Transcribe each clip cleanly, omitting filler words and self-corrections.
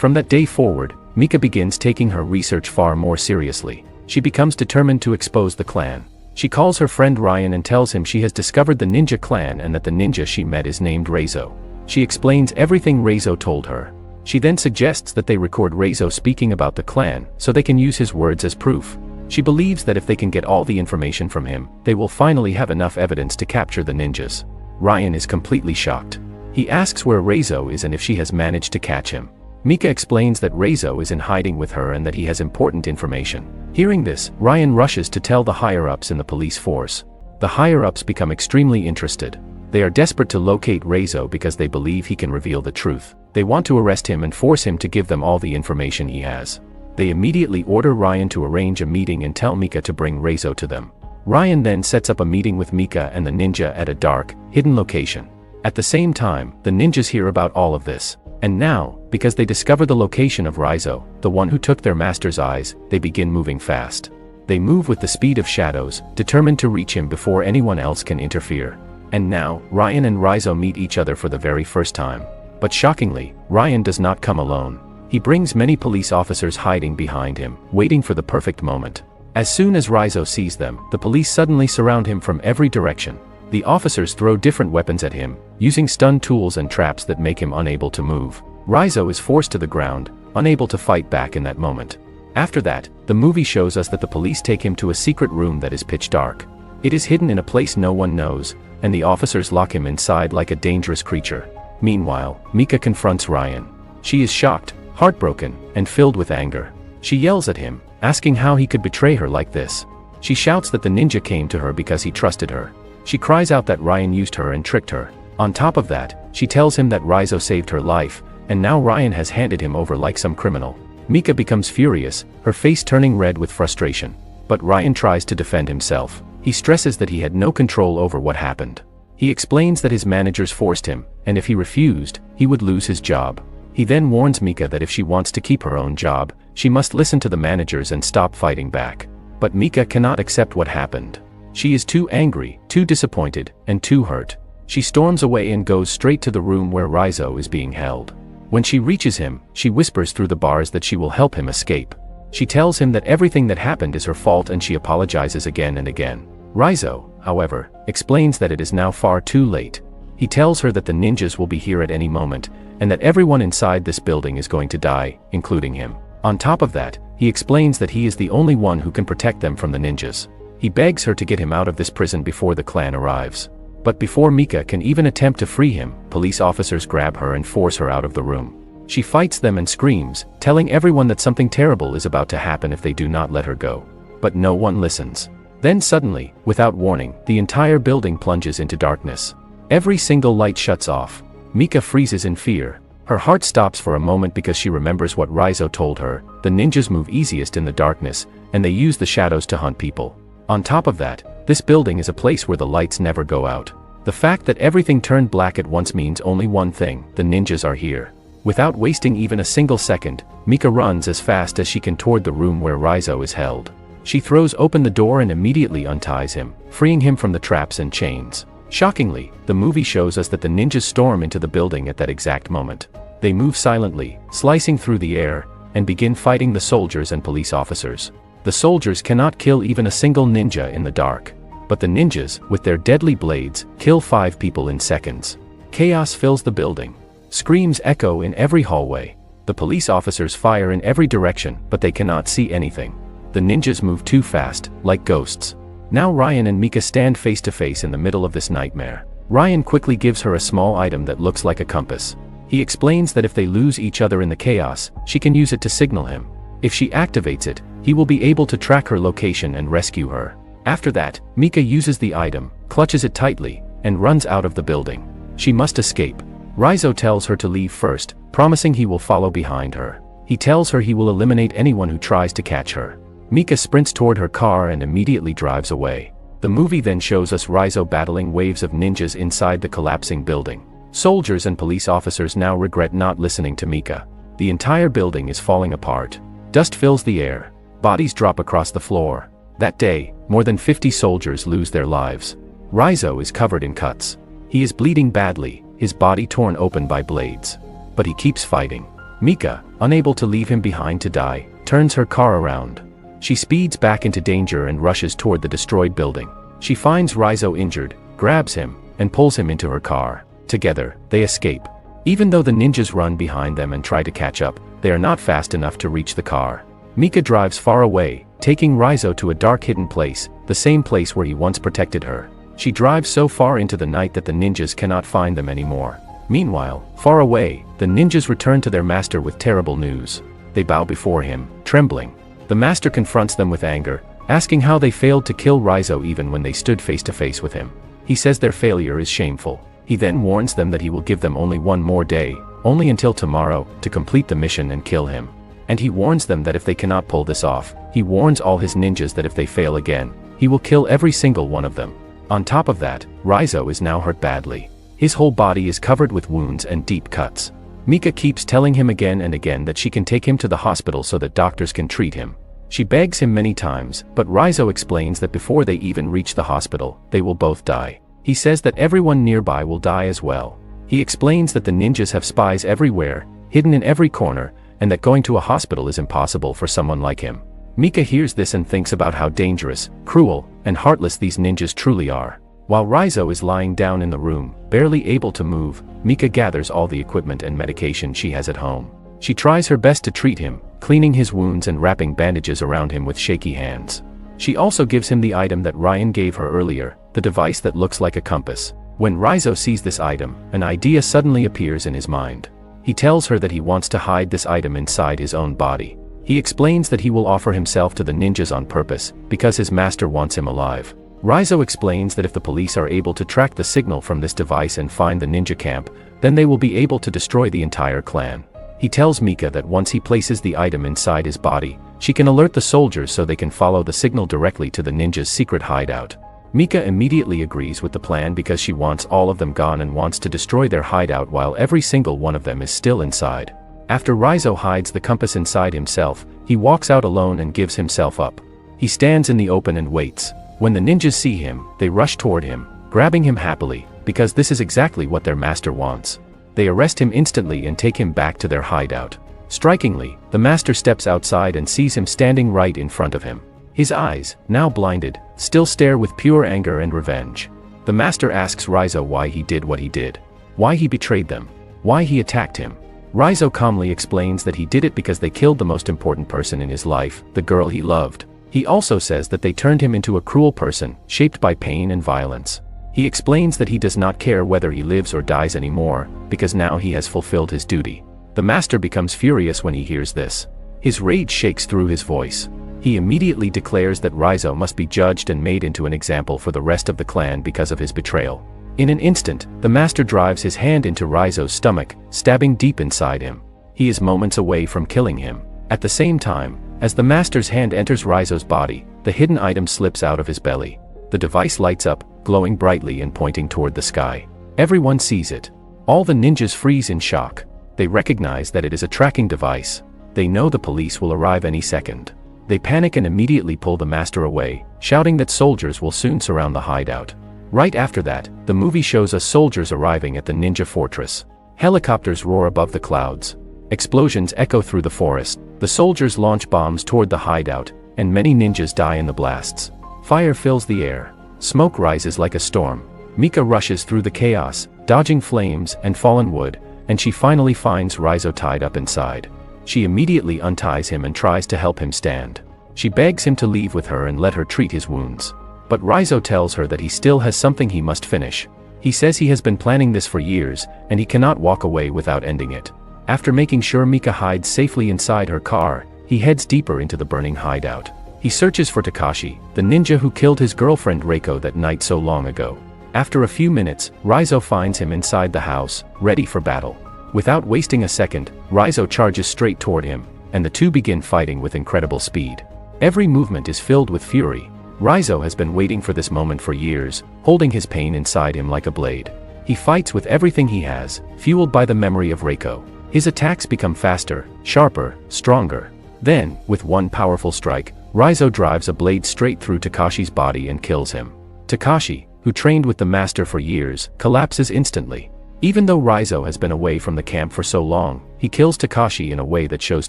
From that day forward, Mika begins taking her research far more seriously. She becomes determined to expose the clan. She calls her friend Ryan and tells him she has discovered the ninja clan and that the ninja she met is named Reizo. She explains everything Reizo told her. She then suggests that they record Reizo speaking about the clan so they can use his words as proof. She believes that if they can get all the information from him, they will finally have enough evidence to capture the ninjas. Ryan is completely shocked. He asks where Reizo is and if she has managed to catch him. Mika explains that Reizo is in hiding with her and that he has important information. Hearing this, Ryan rushes to tell the higher-ups in the police force. The higher-ups become extremely interested. They are desperate to locate Reizo because they believe he can reveal the truth. They want to arrest him and force him to give them all the information he has. They immediately order Ryan to arrange a meeting and tell Mika to bring Reizo to them. Ryan then sets up a meeting with Mika and the ninja at a dark, hidden location. At the same time, the ninjas hear about all of this. And now, because they discover the location of Reizo, the one who took their master's eyes, they begin moving fast. They move with the speed of shadows, determined to reach him before anyone else can interfere. And now, Ryan and Reizo meet each other for the very first time. But shockingly, Ryan does not come alone. He brings many police officers hiding behind him, waiting for the perfect moment. As soon as Reizo sees them, the police suddenly surround him from every direction. The officers throw different weapons at him, using stun tools and traps that make him unable to move. Reizo is forced to the ground, unable to fight back in that moment. After that, the movie shows us that the police take him to a secret room that is pitch dark. It is hidden in a place no one knows, and the officers lock him inside like a dangerous creature. Meanwhile, Mika confronts Ryan. She is shocked, heartbroken, and filled with anger. She yells at him, asking how he could betray her like this. She shouts that the ninja came to her because he trusted her. She cries out that Ryan used her and tricked her. On top of that, she tells him that Reizo saved her life, and now Ryan has handed him over like some criminal. Mika becomes furious, her face turning red with frustration. But Ryan tries to defend himself. He stresses that he had no control over what happened. He explains that his managers forced him, and if he refused, he would lose his job. He then warns Mika that if she wants to keep her own job, she must listen to the managers and stop fighting back. But Mika cannot accept what happened. She is too angry, too disappointed, and too hurt. She storms away and goes straight to the room where Reizo is being held. When she reaches him, she whispers through the bars that she will help him escape. She tells him that everything that happened is her fault and she apologizes again and again. Reizo, however, explains that it is now far too late. He tells her that the ninjas will be here at any moment, and that everyone inside this building is going to die, including him. On top of that, he explains that he is the only one who can protect them from the ninjas. He begs her to get him out of this prison before the clan arrives. But before Mika can even attempt to free him, police officers grab her and force her out of the room. She fights them and screams, telling everyone that something terrible is about to happen if they do not let her go. But no one listens. Then suddenly, without warning, the entire building plunges into darkness. Every single light shuts off. Mika freezes in fear. Her heart stops for a moment because she remembers what Reizo told her. The ninjas move easiest in the darkness, and they use the shadows to hunt people. On top of that, this building is a place where the lights never go out. The fact that everything turned black at once means only one thing: the ninjas are here. Without wasting even a single second, Mika runs as fast as she can toward the room where Reizo is held. She throws open the door and immediately unties him, freeing him from the traps and chains. Shockingly, the movie shows us that the ninjas storm into the building at that exact moment. They move silently, slicing through the air, and begin fighting the soldiers and police officers. The soldiers cannot kill even a single ninja in the dark. But the ninjas, with their deadly blades, kill 5 people in seconds. Chaos fills the building. Screams echo in every hallway. The police officers fire in every direction, but they cannot see anything. The ninjas move too fast, like ghosts. Now Ryan and Mika stand face to face in the middle of this nightmare. Ryan quickly gives her a small item that looks like a compass. He explains that if they lose each other in the chaos, she can use it to signal him. If she activates it, he will be able to track her location and rescue her. After that, Mika uses the item, clutches it tightly, and runs out of the building. She must escape. Reizo tells her to leave first, promising he will follow behind her. He tells her he will eliminate anyone who tries to catch her. Mika sprints toward her car and immediately drives away. The movie then shows us Reizo battling waves of ninjas inside the collapsing building. Soldiers and police officers now regret not listening to Mika. The entire building is falling apart. Dust fills the air. Bodies drop across the floor. That day, more than 50 soldiers lose their lives. Reizo is covered in cuts. He is bleeding badly, his body torn open by blades. But he keeps fighting. Mika, unable to leave him behind to die, turns her car around. She speeds back into danger and rushes toward the destroyed building. She finds Rizzo injured, grabs him, and pulls him into her car. Together, they escape. Even though the ninjas run behind them and try to catch up, they are not fast enough to reach the car. Mika drives far away, taking Rizzo to a dark hidden place, the same place where he once protected her. She drives so far into the night that the ninjas cannot find them anymore. Meanwhile, far away, the ninjas return to their master with terrible news. They bow before him, trembling. The master confronts them with anger, asking how they failed to kill Rizzo even when they stood face to face with him. He says their failure is shameful. He then warns them that he will give them only one more day, only until tomorrow, to complete the mission and kill him. And he warns them that if they cannot pull this off, he warns all his ninjas that if they fail again, he will kill every single one of them. On top of that, Rizzo is now hurt badly. His whole body is covered with wounds and deep cuts. Mika keeps telling him again and again that she can take him to the hospital so that doctors can treat him. She begs him many times, but Rizzo explains that before they even reach the hospital, they will both die. He says that everyone nearby will die as well. He explains that the ninjas have spies everywhere, hidden in every corner, and that going to a hospital is impossible for someone like him. Mika hears this and thinks about how dangerous, cruel, and heartless these ninjas truly are. While Rizzo is lying down in the room, barely able to move, Mika gathers all the equipment and medication she has at home. She tries her best to treat him, cleaning his wounds and wrapping bandages around him with shaky hands. She also gives him the item that Ryan gave her earlier, the device that looks like a compass. When Rizzo sees this item, an idea suddenly appears in his mind. He tells her that he wants to hide this item inside his own body. He explains that he will offer himself to the ninjas on purpose, because his master wants him alive. Rizzo explains that if the police are able to track the signal from this device and find the ninja camp, then they will be able to destroy the entire clan. He tells Mika that once he places the item inside his body, she can alert the soldiers so they can follow the signal directly to the ninjas' secret hideout. Mika immediately agrees with the plan because she wants all of them gone and wants to destroy their hideout while every single one of them is still inside. After Rizzo hides the compass inside himself, he walks out alone and gives himself up. He stands in the open and waits. When the ninjas see him, they rush toward him, grabbing him happily, because this is exactly what their master wants. They arrest him instantly and take him back to their hideout. Strikingly, the master steps outside and sees him standing right in front of him. His eyes, now blinded, still stare with pure anger and revenge. The master asks Rizzo why he did what he did. Why he betrayed them. Why he attacked him. Rizzo calmly explains that he did it because they killed the most important person in his life, the girl he loved. He also says that they turned him into a cruel person, shaped by pain and violence. He explains that he does not care whether he lives or dies anymore, because now he has fulfilled his duty. The master becomes furious when he hears this. His rage shakes through his voice. He immediately declares that Rizzo must be judged and made into an example for the rest of the clan because of his betrayal. In an instant, the master drives his hand into Rizzo's stomach, stabbing deep inside him. He is moments away from killing him. At the same time, as the master's hand enters Rizzo's body, the hidden item slips out of his belly. The device lights up, glowing brightly and pointing toward the sky. Everyone sees it. All the ninjas freeze in shock. They recognize that it is a tracking device. They know the police will arrive any second. They panic and immediately pull the master away, shouting that soldiers will soon surround the hideout. Right after that, the movie shows us soldiers arriving at the ninja fortress. Helicopters roar above the clouds. Explosions echo through the forest. The soldiers launch bombs toward the hideout, and many ninjas die in the blasts. Fire fills the air. Smoke rises like a storm. Mika rushes through the chaos, dodging flames and fallen wood, and she finally finds Rizzo tied up inside. She immediately unties him and tries to help him stand. She begs him to leave with her and let her treat his wounds. But Rizzo tells her that he still has something he must finish. He says he has been planning this for years, and he cannot walk away without ending it. After making sure Mika hides safely inside her car, he heads deeper into the burning hideout. He searches for Takashi, the ninja who killed his girlfriend Reiko that night so long ago. After a few minutes, Rizzo finds him inside the house, ready for battle. Without wasting a second, Rizzo charges straight toward him, and the two begin fighting with incredible speed. Every movement is filled with fury. Rizzo has been waiting for this moment for years, holding his pain inside him like a blade. He fights with everything he has, fueled by the memory of Reiko. His attacks become faster, sharper, stronger. Then, with one powerful strike, Rizzo drives a blade straight through Takashi's body and kills him. Takashi, who trained with the master for years, collapses instantly. Even though Raizo has been away from the camp for so long, he kills Takashi in a way that shows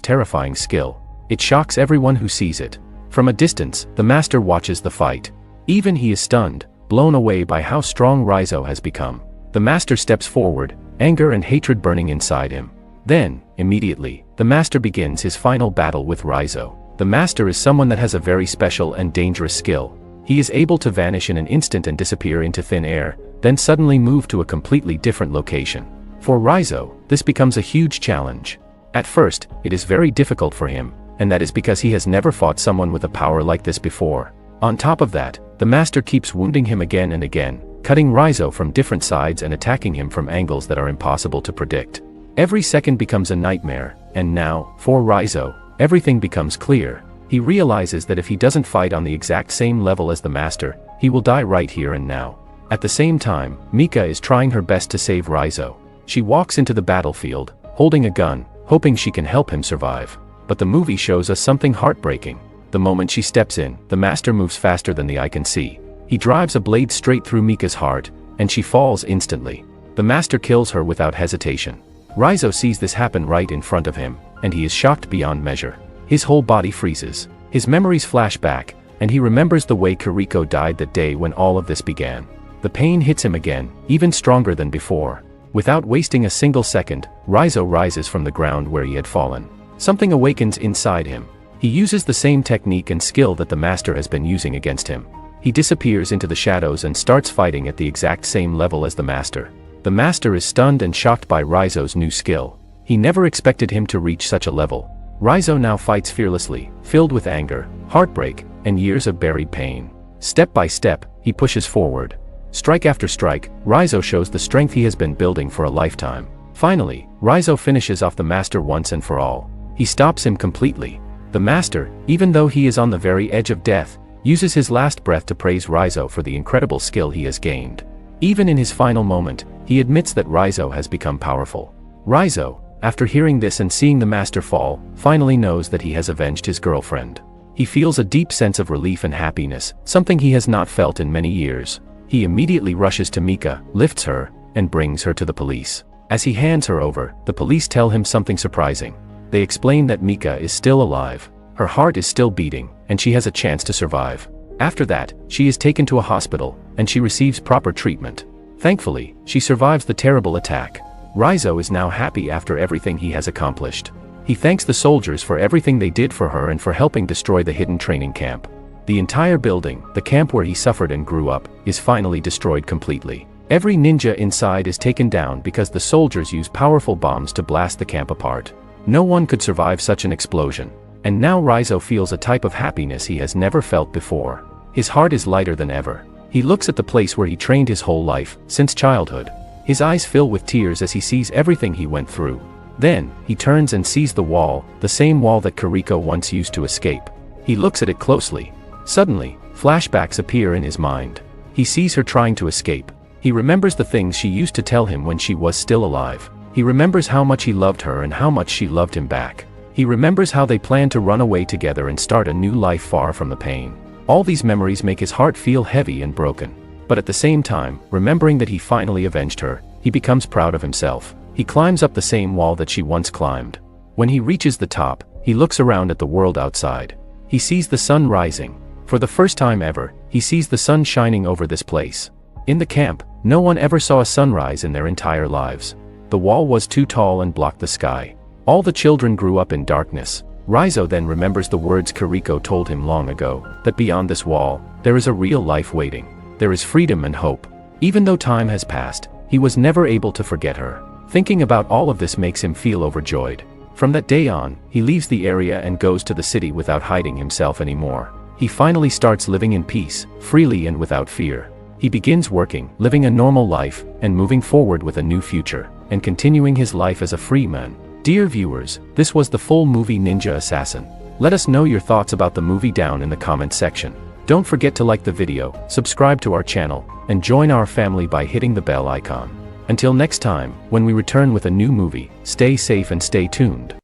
terrifying skill. It shocks everyone who sees it. From a distance, the master watches the fight. Even he is stunned, blown away by how strong Raizo has become. The master steps forward, anger and hatred burning inside him. Then, immediately, the master begins his final battle with Raizo. The master is someone that has a very special and dangerous skill. He is able to vanish in an instant and disappear into thin air, then suddenly move to a completely different location. For Raizo, this becomes a huge challenge. At first, it is very difficult for him, and that is because he has never fought someone with a power like this before. On top of that, the master keeps wounding him again and again, cutting Raizo from different sides and attacking him from angles that are impossible to predict. Every second becomes a nightmare, and now, for Raizo, everything becomes clear. He realizes that if he doesn't fight on the exact same level as the master, he will die right here and now. At the same time, Mika is trying her best to save Raizo. She walks into the battlefield, holding a gun, hoping she can help him survive. But the movie shows us something heartbreaking. The moment she steps in, the master moves faster than the eye can see. He drives a blade straight through Mika's heart, and she falls instantly. The master kills her without hesitation. Raizo sees this happen right in front of him, and he is shocked beyond measure. His whole body freezes. His memories flash back, and he remembers the way Kiriko died that day when all of this began. The pain hits him again, even stronger than before. Without wasting a single second, Raizo rises from the ground where he had fallen. Something awakens inside him. He uses the same technique and skill that the master has been using against him. He disappears into the shadows and starts fighting at the exact same level as the master. The master is stunned and shocked by Raizo's new skill. He never expected him to reach such a level. Raizo now fights fearlessly, filled with anger, heartbreak, and years of buried pain. Step by step, he pushes forward. Strike after strike, Raizo shows the strength he has been building for a lifetime. Finally, Raizo finishes off the master once and for all. He stops him completely. The master, even though he is on the very edge of death, uses his last breath to praise Raizo for the incredible skill he has gained. Even in his final moment, he admits that Raizo has become powerful. Raizo, after hearing this and seeing the master fall, finally knows that he has avenged his girlfriend. He feels a deep sense of relief and happiness, something he has not felt in many years. He immediately rushes to Mika, lifts her, and brings her to the police. As he hands her over, the police tell him something surprising. They explain that Mika is still alive. Her heart is still beating, and she has a chance to survive. After that, she is taken to a hospital, and she receives proper treatment. Thankfully, she survives the terrible attack. Raizo is now happy after everything he has accomplished. He thanks the soldiers for everything they did for her and for helping destroy the hidden training camp. The entire building, the camp where he suffered and grew up, is finally destroyed completely. Every ninja inside is taken down because the soldiers use powerful bombs to blast the camp apart. No one could survive such an explosion. And now Raizo feels a type of happiness he has never felt before. His heart is lighter than ever. He looks at the place where he trained his whole life, since childhood. His eyes fill with tears as he sees everything he went through. Then, he turns and sees the wall, the same wall that Kiriko once used to escape. He looks at it closely. Suddenly, flashbacks appear in his mind. He sees her trying to escape. He remembers the things she used to tell him when she was still alive. He remembers how much he loved her and how much she loved him back. He remembers how they planned to run away together and start a new life far from the pain. All these memories make his heart feel heavy and broken. But at the same time, remembering that he finally avenged her, he becomes proud of himself. He climbs up the same wall that she once climbed. When he reaches the top, he looks around at the world outside. He sees the sun rising. For the first time ever, he sees the sun shining over this place. In the camp, no one ever saw a sunrise in their entire lives. The wall was too tall and blocked the sky. All the children grew up in darkness. Raizo then remembers the words Kiriko told him long ago, that beyond this wall, there is a real life waiting. There is freedom and hope. Even though time has passed, he was never able to forget her. Thinking about all of this makes him feel overjoyed. From that day on, he leaves the area and goes to the city without hiding himself anymore. He finally starts living in peace, freely and without fear. He begins working, living a normal life, and moving forward with a new future, and continuing his life as a free man. Dear viewers, this was the full movie Ninja Assassin. Let us know your thoughts about the movie down in the comment section. Don't forget to like the video, subscribe to our channel, and join our family by hitting the bell icon. Until next time, when we return with a new movie, stay safe and stay tuned.